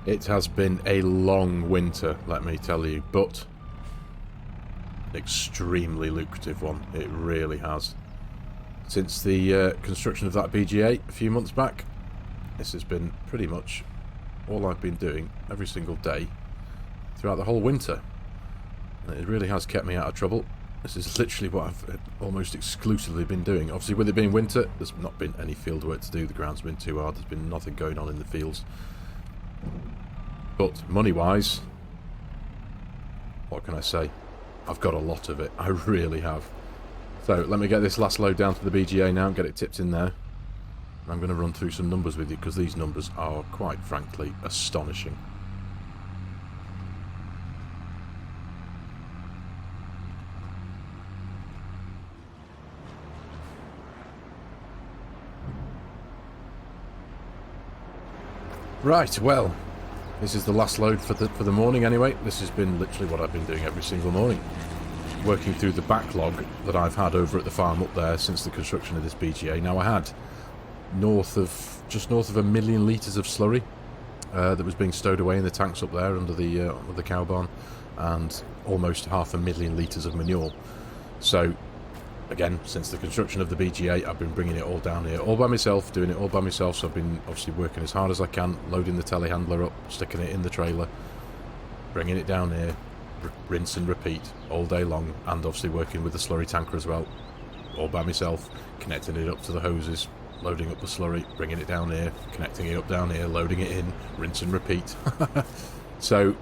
It has been a long winter, let me tell you, but extremely lucrative one. It really has. Since the construction of that BGA a few months back, this has been pretty much all I've been doing every single day throughout the whole winter. And it really has kept me out of trouble. This is literally what I've almost exclusively been doing. Obviously, with it being winter, there's not been any field work to do. The ground's been too hard. There's been nothing going on in the fields. But money-wise, what can I say? I've got a lot of it. I really have. So, let me get this last load down to the BGA now and get it tipped in there. I'm going to run through some numbers with you because these numbers are, quite frankly, astonishing. Right, well, this is the last load for the morning anyway. This has been literally what I've been doing every single morning. Working through the backlog that I've had over at the farm up there since the construction of this BGA. Now I had just north of 1 million litres of slurry that was being stowed away in the tanks up there under the cow barn, and almost 500,000 litres of manure. So again, since the construction of the BGA, I've been bringing it all down here all by myself, doing it all by myself. So I've been obviously working as hard as I can, loading the telehandler up, sticking it in the trailer, bringing it down here, rinse and repeat all day long, and obviously working with the slurry tanker as well, all by myself, connecting it up to the hoses, loading up the slurry, bringing it down here, connecting it up down here, loading it in, rinse and repeat. So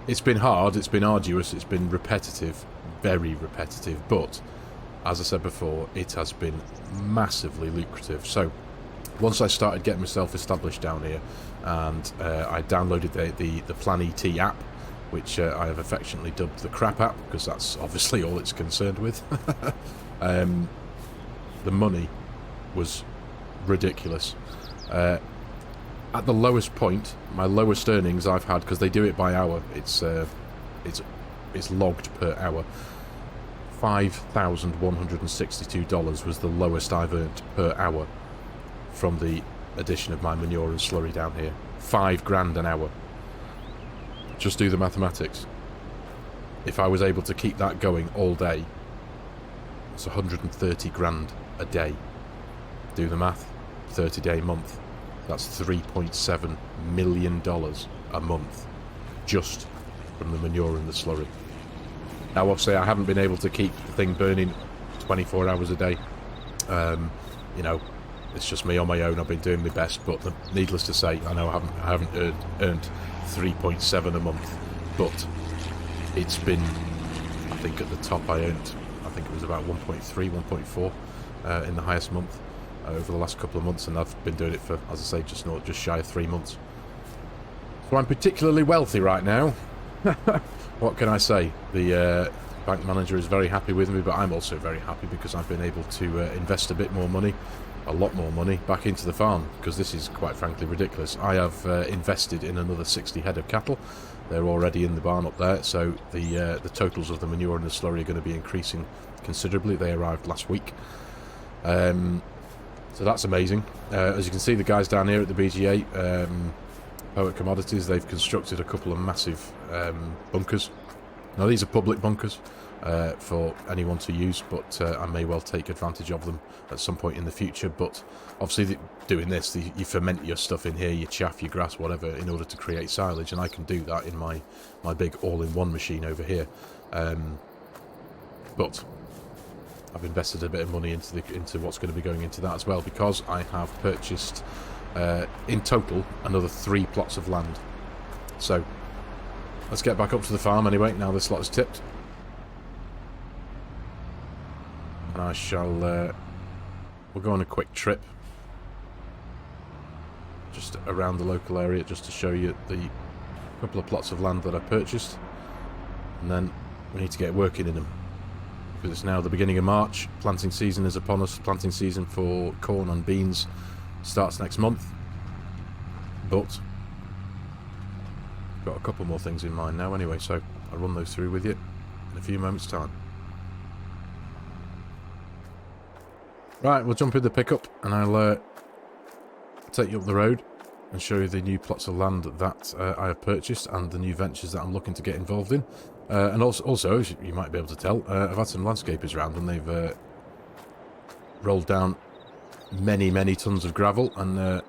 it's been hard, it's been arduous, it's been repetitive, very repetitive, but as I said before, it has been massively lucrative. So once I started getting myself established down here, and I downloaded the Plan ET app, which I have affectionately dubbed the crap app, because that's obviously all it's concerned with. The money was ridiculous. At the lowest point, my lowest earnings I've had, because they do it by hour, it's logged per hour. $5,162 was the lowest I've earned per hour from the addition of my manure and slurry down here. $5,000 an hour. Just do the mathematics. If I was able to keep that going all day, it's 130 grand a day. Do the math. 30-day month. That's $3.7 million a month just from the manure and the slurry. Now, obviously, I haven't been able to keep the thing burning 24 hours a day. You know, it's just me on my own. I've been doing my best, but needless to say, I know I haven't earned 3.7 a month, but it's been, I think at the top I earned, I think it was about 1.3, 1.4 in the highest month over the last couple of months, and I've been doing it for, as I say, just shy of 3 months. So I'm particularly wealthy right now. What can I say? The bank manager is very happy with me, but I'm also very happy because I've been able to invest a bit more money, a lot more money, back into the farm, because this is quite frankly ridiculous. I have invested in another 60 head of cattle. They're already in the barn up there, so the totals of the manure and the slurry are going to be increasing considerably. They arrived last week. So that's amazing. As you can see, the guys down here at the BGA, Power Commodities, they've constructed a couple of massive bunkers. Now these are public bunkers for anyone to use, but I may well take advantage of them at some point in the future. But obviously doing this, you ferment your stuff in here, your chaff, your grass, whatever, in order to create silage, and I can do that in my big all-in-one machine over here. But I've invested a bit of money into what's going to be going into that as well, because I have purchased in total another 3 plots of land. So let's get back up to the farm anyway, now this lot is tipped, and I shall we'll go on a quick trip just around the local area just to show you the couple of plots of land that I purchased, and then we need to get working in them, because it's now the beginning of March. Planting season is upon us. Planting season for corn and beans starts next month, but got a couple more things in mind now anyway, so I'll run those through with you in a few moments time. Right, we'll jump in the pickup and I'll take you up the road and show you the new plots of land that I have purchased and the new ventures that I'm looking to get involved in. And also, as you might be able to tell, I've had some landscapers around and they've rolled down many tons of gravel and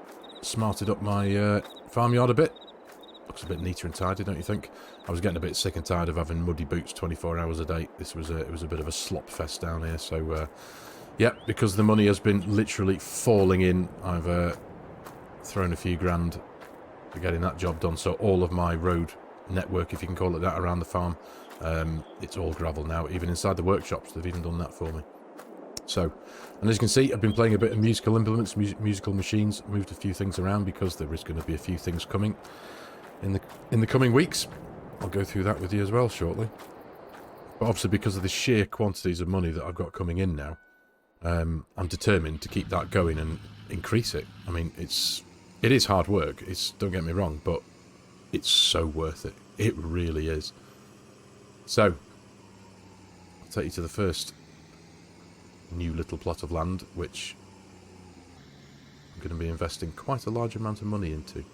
smarted up my farmyard a bit. Looks a bit neater and tidy, don't you think? I was getting a bit sick and tired of having muddy boots 24 hours a day. It was a bit of a slop fest down here. So, yeah, because the money has been literally falling in, I've thrown a few grand for getting that job done. So all of my road network, if you can call it that, around the farm, it's all gravel now. Even inside the workshops, they've even done that for me. So, and as you can see, I've been playing a bit of musical implements, musical machines, moved a few things around because there is going to be a few things coming in the coming weeks. I'll go through that with you as well shortly. But obviously, because of the sheer quantities of money that I've got coming in now, I'm determined to keep that going and increase it. I mean, it is hard work. Don't get me wrong, but it's so worth it. It really is. So, I'll take you to the first new little plot of land, which I'm going to be investing quite a large amount of money into.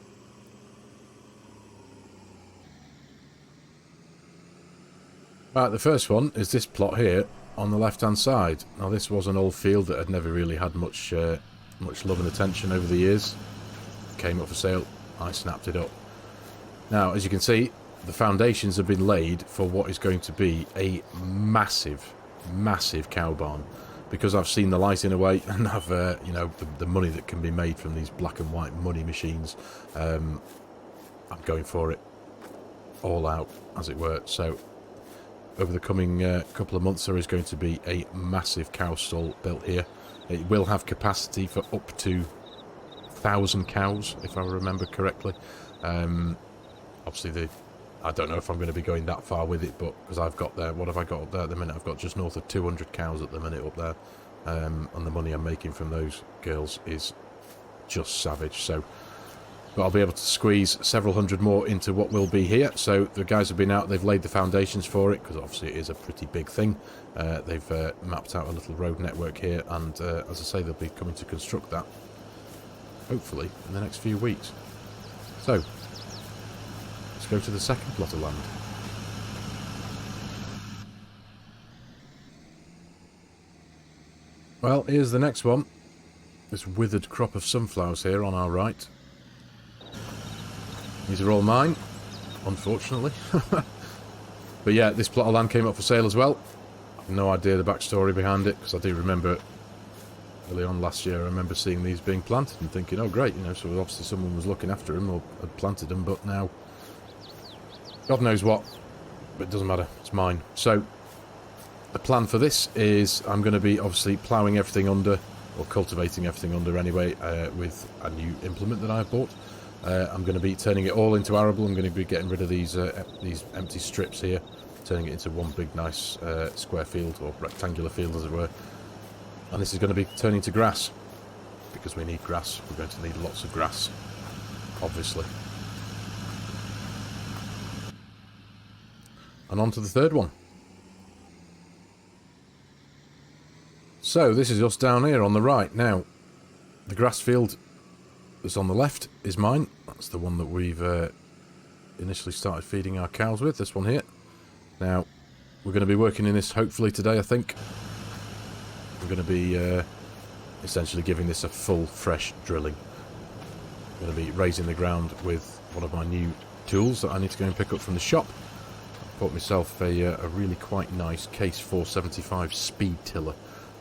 Right, the first one is this plot here on the left-hand side. Now, this was an old field that had never really had much love and attention over the years. Came up for sale. I snapped it up. Now, as you can see, the foundations have been laid for what is going to be a massive cow barn. Because I've seen the light in a way, and I've, you know, the money that can be made from these black and white money machines, I'm going for it all out, as it were. So, over the coming couple of months, there is going to be a massive cow stall built here. It will have capacity for up to 1,000 cows, if I remember correctly. Obviously, I don't know if I'm going to be going that far with it, but because I've got there, what have I got up there at the minute? I've got just north of 200 cows at the minute up there, and the money I'm making from those girls is just savage. So, but I'll be able to squeeze several hundred more into what will be here. So the guys have been out, they've laid the foundations for it, because obviously it is a pretty big thing. They've mapped out a little road network here, and as I say, they'll be coming to construct that, hopefully, in the next few weeks. So, let's go to the second plot of land. Well, here's the next one. This withered crop of sunflowers here on our right. These are all mine, unfortunately. But yeah, this plot of land came up for sale as well. I have no idea the backstory behind it, because I do remember early on last year, I remember seeing these being planted and thinking, oh great, you know, so obviously someone was looking after them or had planted them, but now God knows what, but it doesn't matter, it's mine. So, the plan for this is I'm going to be obviously ploughing everything under, or cultivating everything under anyway, with a new implement that I've bought. I'm going to be turning it all into arable. I'm going to be getting rid of these empty strips here, turning it into one big nice square field, or rectangular field as it were. And this is going to be turning to grass, because we need grass. We're going to need lots of grass, obviously. And on to the third one. So, this is us down here on the right. Now, the grass field that's on the left is mine. That's the one that we've initially started feeding our cows with, this one here. Now, we're going to be working in this hopefully today, I think. We're going to be essentially giving this a full, fresh drilling. I'm going to be raising the ground with one of my new tools that I need to go and pick up from the shop. I bought myself a really quite nice Case 475 speed tiller.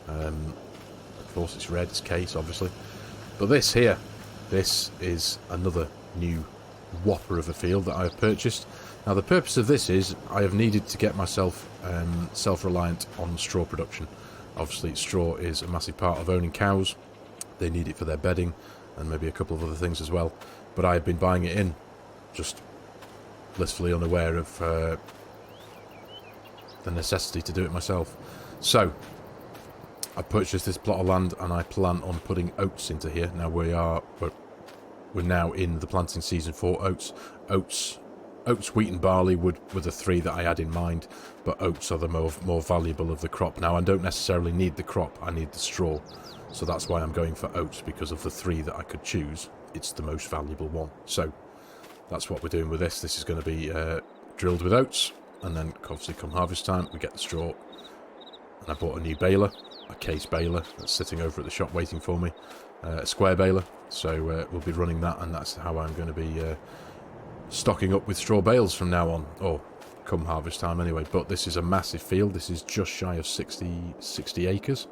Of course, it's red, it's Case, obviously. But this here, this is another new whopper of a field that I have purchased. Now, the purpose of this is I have needed to get myself self-reliant on straw production. Obviously, straw is a massive part of owning cows. They need it for their bedding and maybe a couple of other things as well. But I have been buying it in, just blissfully unaware of the necessity to do it myself. So, I purchased this plot of land and I plan on putting oats into here. Now we're now in the planting season for oats. Oats, wheat and barley were the three that I had in mind, but oats are the more valuable of the crop. Now I don't necessarily need the crop, I need the straw. So that's why I'm going for oats, because of the three that I could choose. it's the most valuable one. So that's what we're doing with this. This is going to be drilled with oats, and then obviously come harvest time we get the straw. And I bought a new baler, a case baler that's sitting over at the shop waiting for me, a square baler, so we'll be running that, and that's how I'm going to be stocking up with straw bales from now on, or come harvest time anyway. But this is a massive field. This is just shy of 60 acres.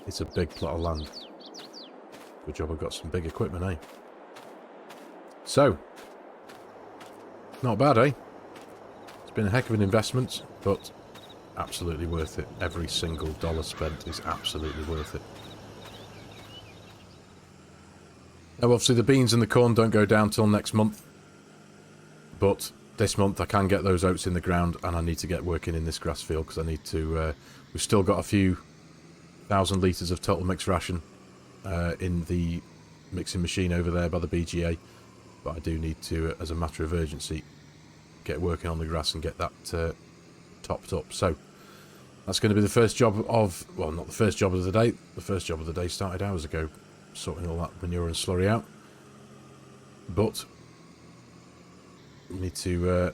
It's a big plot of land. Good job I've got some big equipment, eh? So, not bad, eh? It's been a heck of an investment, but absolutely worth it. Every single dollar spent is absolutely worth it. Now, obviously, the beans and the corn don't go down till next month, but this month I can get those oats in the ground, and I need to get working in this grass field because I need to... we've still got a few thousand litres of total mixed ration in the mixing machine over there by the BGA, but I do need to, as a matter of urgency, get working on the grass and get that topped up. So that's going to be the first job of, well, not the first job of the day. The first job of the day started hours ago, sorting all that manure and slurry out. But we need to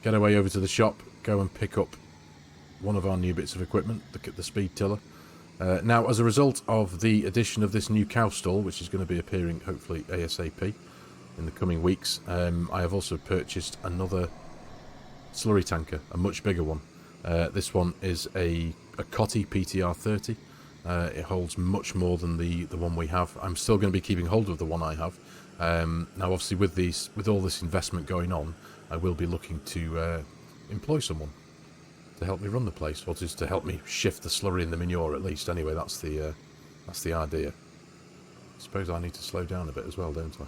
get away over to the shop, go and pick up one of our new bits of equipment, the speed tiller. Now, as a result of the addition of this new cow stall, which is going to be appearing hopefully ASAP in the coming weeks, I have also purchased another slurry tanker, a much bigger one. This one is a Cotty PTR30. It holds much more than the one we have. I'm still going to be keeping hold of the one I have. Now, obviously, with all this investment going on, I will be looking to employ someone to help me run the place, or just to help me shift the slurry and the manure at least. Anyway, that's the idea. I suppose I need to slow down a bit as well, don't I?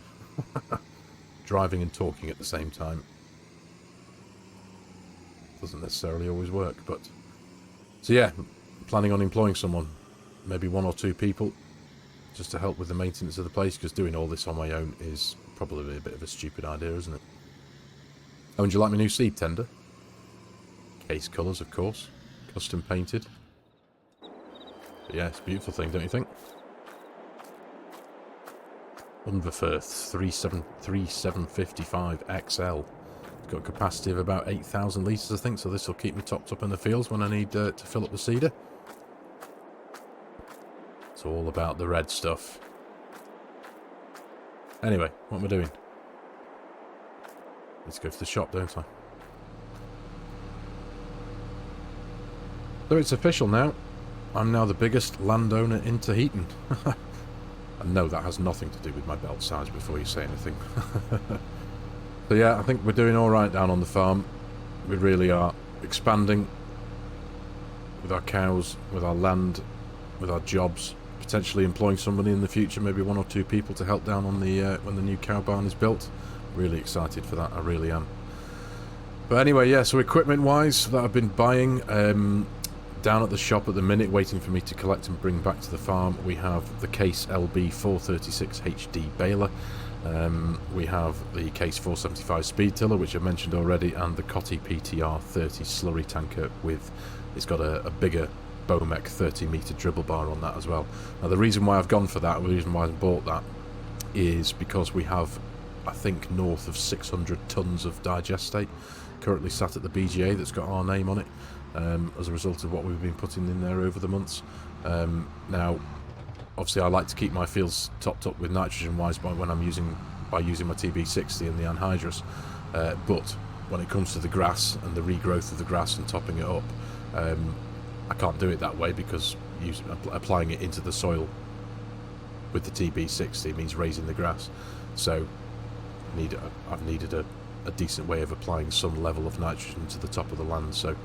Driving and talking at the same time doesn't necessarily always work, but... So yeah, planning on employing someone, maybe 1 or 2 people, just to help with the maintenance of the place, because doing all this on my own is probably a bit of a stupid idea, isn't it? Oh, and do you like my new seed tender? Case colours, of course. Custom painted. But yeah, it's a beautiful thing, don't you think? Unverfirth 3755 XL. It's got a capacity of about 8,000 litres, I think, so this will keep me topped up in the fields when I need to fill up the seeder. It's all about the red stuff. Anyway, what am I doing? Let's go to the shop, don't I? So it's official now. I'm now the biggest landowner in Taheton. And no, that has nothing to do with my belt size before you say anything. So yeah, I think we're doing alright down on the farm. We really are expanding with our cows, with our land, with our jobs. Potentially employing somebody in the future, maybe 1 or 2 people to help down on the when the new cow barn is built. Really excited for that, I really am. But anyway, yeah, so equipment-wise that I've been buying, down at the shop at the minute, waiting for me to collect and bring back to the farm, we have the Case LB 436 HD baler. We have the Case 475 speed tiller, which I mentioned already, and the Cotty PTR 30 slurry tanker with, it's got a bigger Bomec 30-metre dribble bar on that as well. Now, the reason why I've gone for that, the reason why I bought that, is because we have, I think, north of 600 tonnes of digestate currently sat at the BGA that's got our name on it, as a result of what we've been putting in there over the months. Now, obviously, I like to keep my fields topped up with nitrogen-wise by using my TB60 and the anhydrous, but when it comes to the grass and the regrowth of the grass and topping it up, I can't do it that way, because applying it into the soil with the TB60 means raising the grass. So I've needed a decent way of applying some level of nitrogen to the top of the land. So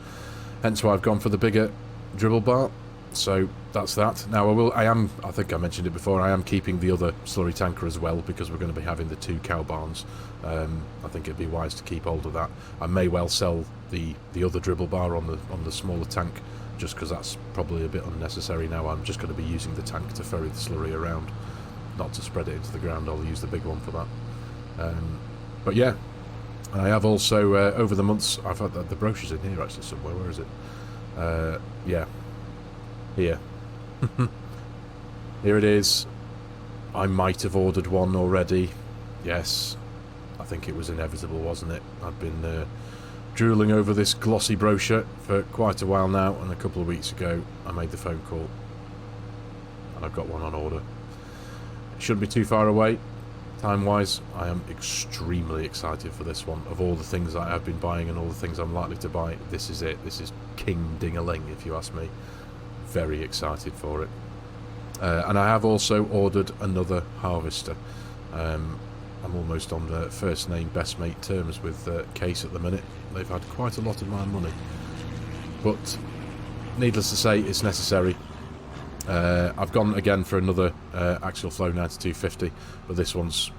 hence why I've gone for the bigger dribble bar. So that's that. Now I think I mentioned it before, I am keeping the other slurry tanker as well, because we're going to be having the 2 cow barns. I think it'd be wise to keep hold of that. I may well sell the other dribble bar on the smaller tank, just because that's probably a bit unnecessary now. I'm just going to be using the tank to ferry the slurry around, not to spread it into the ground. I'll use the big one for that. But yeah, I have also, over the months, I've had the brochure's in here actually somewhere. Where is it? Yeah. Here. Here it is. I might have ordered one already. Yes, I think it was inevitable, wasn't it? I've been drooling over this glossy brochure for quite a while now, and a couple of weeks ago I made the phone call and I've got one on order. It shouldn't be too far away time wise. I am extremely excited for this one. Of all the things I have been buying and all the things I'm likely to buy, this is it. This is king ding-a-ling, if you ask me. Very excited for it. And I have also ordered another harvester. I'm almost on the first name best mate terms with Case at the minute. They've had quite a lot of my money, but needless to say, it's necessary. I've gone again for another axial flow 9250, but this one's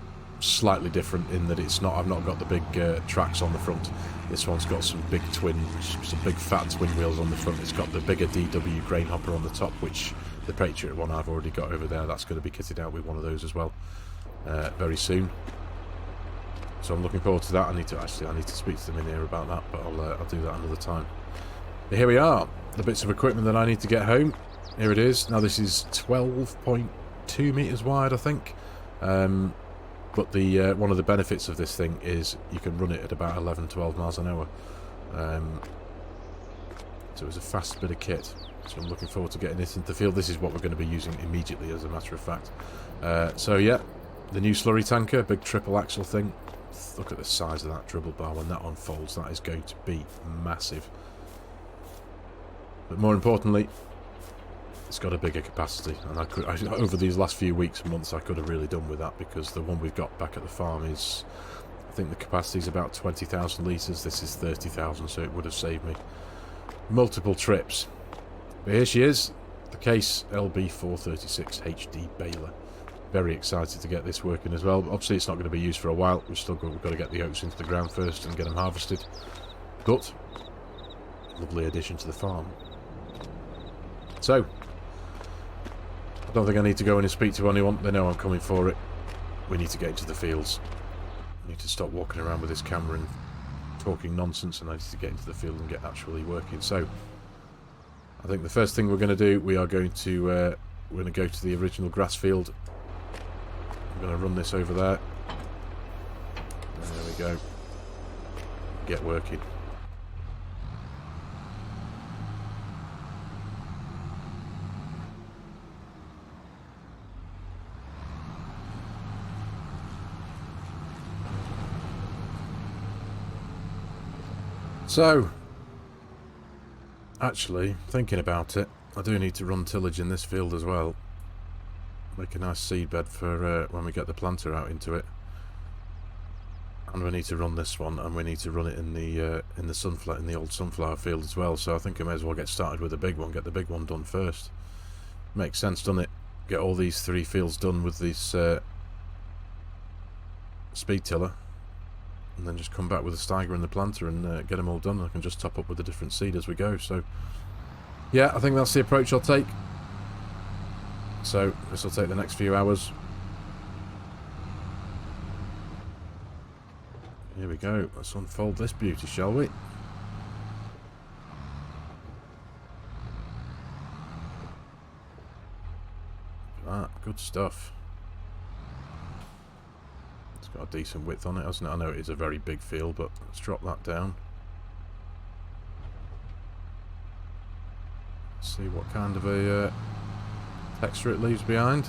slightly different in that it's not. I've not got the big tracks on the front. This one's got some big fat twin wheels on the front. It's got the bigger DW grain hopper on the top, which the Patriot one I've already got over there. That's going to be kitted out with one of those as well very soon. So I'm looking forward to that. I need to speak to them in here about that, but I'll do that another time. But here we are, the bits of equipment that I need to get home. Here it is. Now this is 12.2 meters wide, I think. But the one of the benefits of this thing is you can run it at about 11-12 miles an hour. So it's a fast bit of kit. So I'm looking forward to getting this into the field. This is what we're going to be using immediately, as a matter of fact. So yeah, the new slurry tanker, big triple axle thing. Look at the size of that dribble bar when that unfolds. That is going to be massive. But more importantly, it's got a bigger capacity, and over these last few weeks and months I could have really done with that, because the one we've got back at the farm is, I think the capacity is about 20,000 litres. This is 30,000, so it would have saved me multiple trips. But here she is, the Case LB436 HD baler. Very excited to get this working as well. Obviously it's not going to be used for a while. We've got to get the oats into the ground first and get them harvested. But lovely addition to the farm. So I don't think I need to go in and speak to anyone. They know I'm coming for it. We need to get into the fields. I need to stop walking around with this camera and talking nonsense, and I need to get into the field and get actually working. So I think the first thing we're going to do, we're going to go to the original grass field. I'm going to run this over there. There we go. Get working. So, actually, thinking about it, I do need to run tillage in this field as well. Make a nice seed bed for when we get the planter out into it. And we need to run this one, and we need to run it in the old sunflower field as well. So I think I may as well get started with the big one. Get the big one done first. Makes sense, doesn't it? Get all these 3 fields done with this speed tiller, and then just come back with the Steiger and the planter and get them all done. I can just top up with the different seed as we go. So yeah, I think that's the approach I'll take. So this will take the next few hours. Here we go. Let's unfold this beauty, shall we? Good stuff. It's got a decent width on it, hasn't it? I know it is a very big field, but let's drop that down. See what kind of a texture it leaves behind.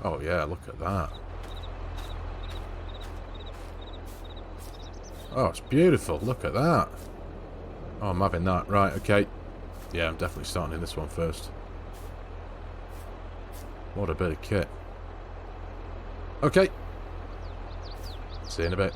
Oh yeah, look at that. Oh, it's beautiful. Look at that. Oh, I'm having that. Right, okay. Yeah, I'm definitely starting in this one first. What a bit of kit. Okay. See you in a bit.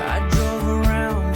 I drove around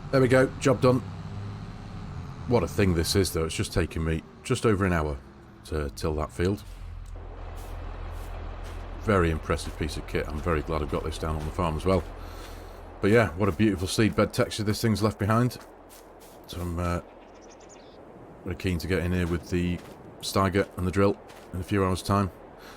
There we go, job done. What a thing this is, though. It's just taken me just over an hour to till that field. Very impressive piece of kit. I'm very glad I've got this down on the farm as well. But yeah, what a beautiful seed bed texture this thing's left behind. So I'm very keen to get in here with the Steiger and the drill in a few hours' time.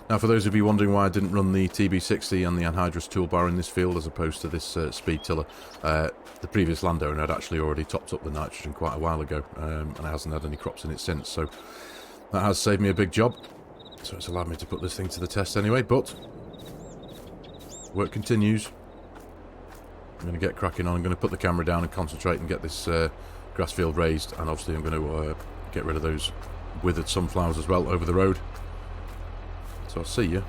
Now, for those of you wondering why I didn't run the TB60 and the anhydrous toolbar in this field as opposed to this speed tiller, the previous landowner had actually already topped up the nitrogen quite a while ago, and it hasn't had any crops in it since, so that has saved me a big job. So it's allowed me to put this thing to the test anyway, but work continues. I'm going to get cracking on. I'm going to put the camera down and concentrate and get this grass field raised, and obviously I'm going to get rid of those withered sunflowers as well over the road. So I'll see you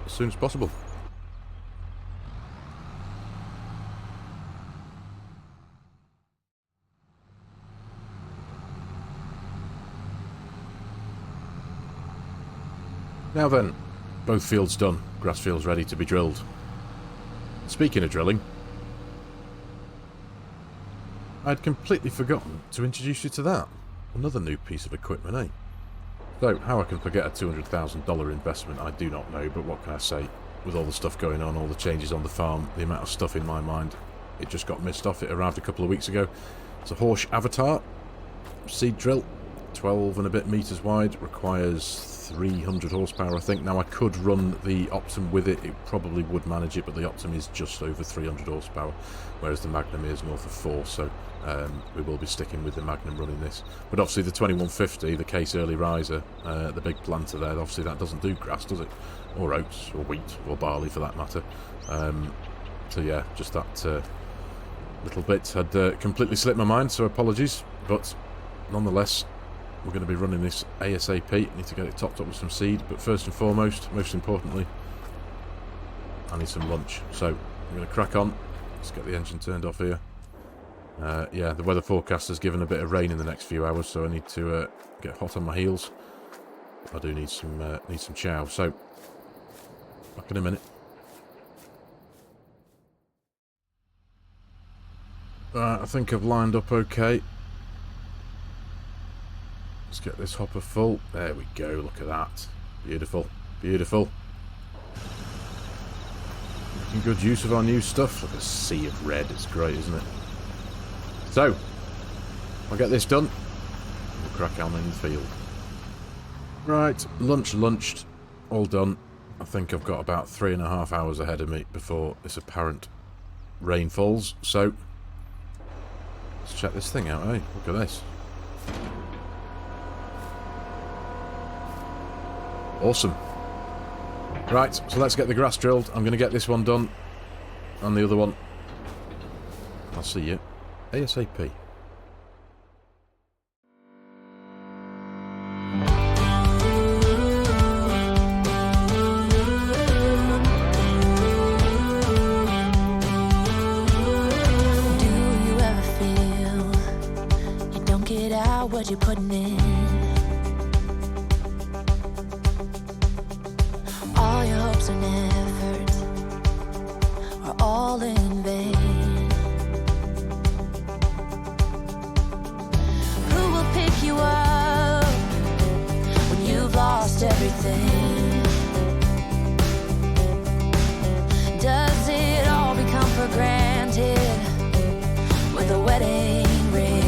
as soon as possible. Now then, both fields done. Grass fields ready to be drilled. Speaking of drilling, I'd completely forgotten to introduce you to that. Another new piece of equipment, eh? So, how I can forget a $200,000 investment, I do not know, but what can I say? With all the stuff going on, all the changes on the farm, the amount of stuff in my mind, it just got missed off. It arrived a couple of weeks ago. It's a Horsch Avatar seed drill, 12 and a bit meters wide, requires 300 horsepower, I think. Now, I could run the Optum with it. It probably would manage it, but the Optum is just over 300 horsepower, whereas the Magnum is north of 4, so we will be sticking with the Magnum running this. But obviously the 2150, the Case Early Riser, the big planter there, obviously that doesn't do grass, does it? Or oats, or wheat, or barley for that matter. So yeah, just that little bit had completely slipped my mind, so apologies. But nonetheless, we're going to be running this ASAP. Need to get it topped up with some seed, but first and foremost, most importantly, I need some lunch. So I'm going to crack on. Let's get the engine turned off here. Yeah, the weather forecast has given a bit of rain in the next few hours, so I need to get hot on my heels. I do need some chow. So back in a minute. I think I've lined up okay. Let's get this hopper full. There we go, look at that. Beautiful, beautiful. Making good use of our new stuff. Look at a sea of red, it's great, isn't it? So, I'll get this done. We'll crack on in the field. Right, lunched, all done. I think I've got about 3.5 hours ahead of me before this apparent rain falls. So, let's check this thing out, eh? Look at this. Awesome. Right, so let's get the grass drilled. I'm going to get this one done. And the other one. I'll see you ASAP. What you're putting in, all your hopes and efforts are all in vain. Who will pick you up when you've lost everything? Does it all become for granted with a wedding ring?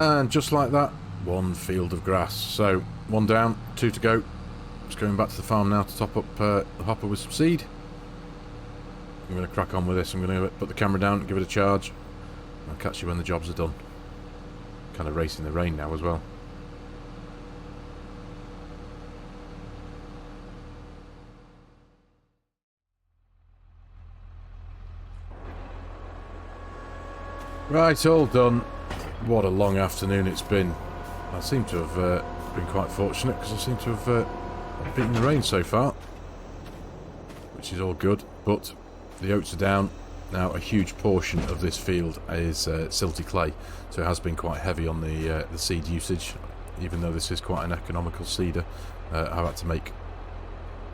And just like that, one field of grass. So, one down, 2 to go. Just going back to the farm now to top up the hopper with some seed. I'm going to crack on with this. I'm going to put the camera down, give it a charge. I'll catch you when the jobs are done. Kind of racing the rain now as well. Right, all done. What a long afternoon it's been. I seem to have been quite fortunate because I seem to have beaten the rain so far, which is all good. But the oats are down. Now a huge portion of this field is silty clay, so it has been quite heavy on the seed usage. Even though this is quite an economical seeder, I've had to make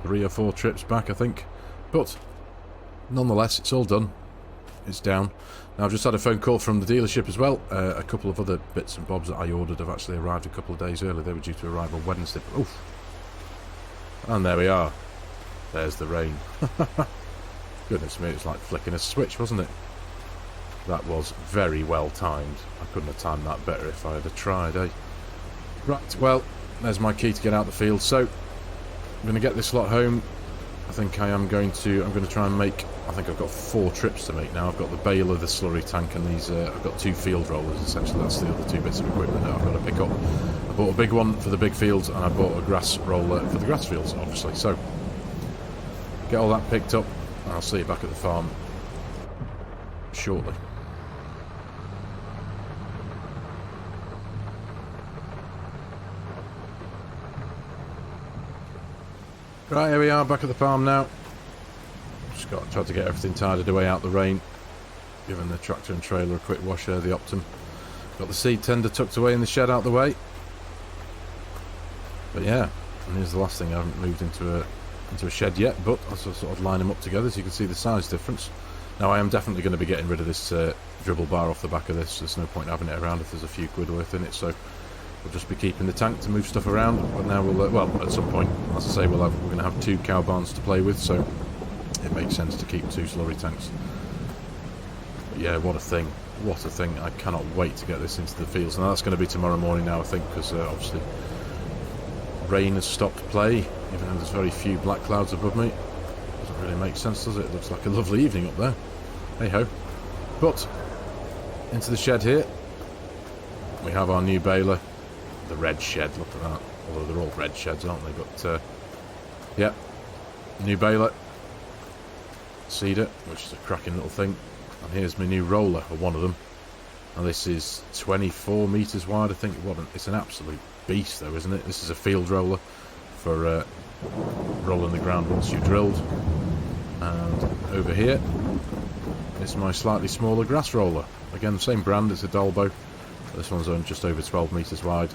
3 or 4 trips back, I think. But nonetheless, it's all done. It's down. Now I've just had a phone call from the dealership as well. A couple of other bits and bobs that I ordered have actually arrived a couple of days early. They were due to arrive on Wednesday. Oof. And there we are. There's the rain. Goodness me, it's like flicking a switch, wasn't it? That was very well timed. I couldn't have timed that better if I had tried, eh? Right, well, there's my key to get out the field. So, I'm going to get this lot home. I think I'm going to try and make, I think I've got 4 trips to make now. I've got the baler, the slurry tank, and these, I've got 2 field rollers, essentially. That's the other 2 bits of equipment that I've got to pick up. I bought a big one for the big fields, and I bought a grass roller for the grass fields, obviously. So, get all that picked up, and I'll see you back at the farm shortly. Right, here we are, back at the farm now. Just tried to get everything tidied away out the rain. Giving the tractor and trailer a quick wash there, the Optum. Got the seed tender tucked away in the shed out the way. But yeah, and here's the last thing. I haven't moved into a shed yet, but I'll sort of line them up together so you can see the size difference. Now I am definitely going to be getting rid of this dribble bar off the back of this. There's no point having it around if there's a few quid worth in it, so we'll just be keeping the tank to move stuff around. But now we'll, well, at some point, as I say, we're going to have 2 cow barns to play with, so it makes sense to keep 2 slurry tanks. But yeah, what a thing. What a thing. I cannot wait to get this into the fields. Now that's going to be tomorrow morning now, I think, because obviously rain has stopped play, even though there's very few black clouds above me. Doesn't really make sense, does it? It looks like a lovely evening up there. Hey-ho. But, into the shed here, we have our new baler. The red shed, look at that. Although they're all red sheds, aren't they? But, yeah. New baler. Seeder, which is a cracking little thing. And here's my new roller, or one of them. And this is 24 metres wide, I think. It's an absolute beast, though, isn't it? This is a field roller for rolling the ground once you've drilled. And over here is my slightly smaller grass roller. Again, same brand, it's a Dolbo. This one's only just over 12 metres wide.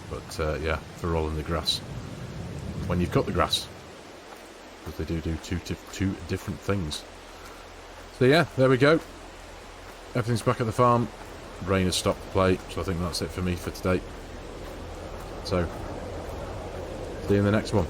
But yeah, for rolling the grass when you've cut the grass, because they do 2 different things. So yeah, there we go. Everything's back at the farm. Rain has stopped play, so I think that's it for me for today. So, see you in the next one.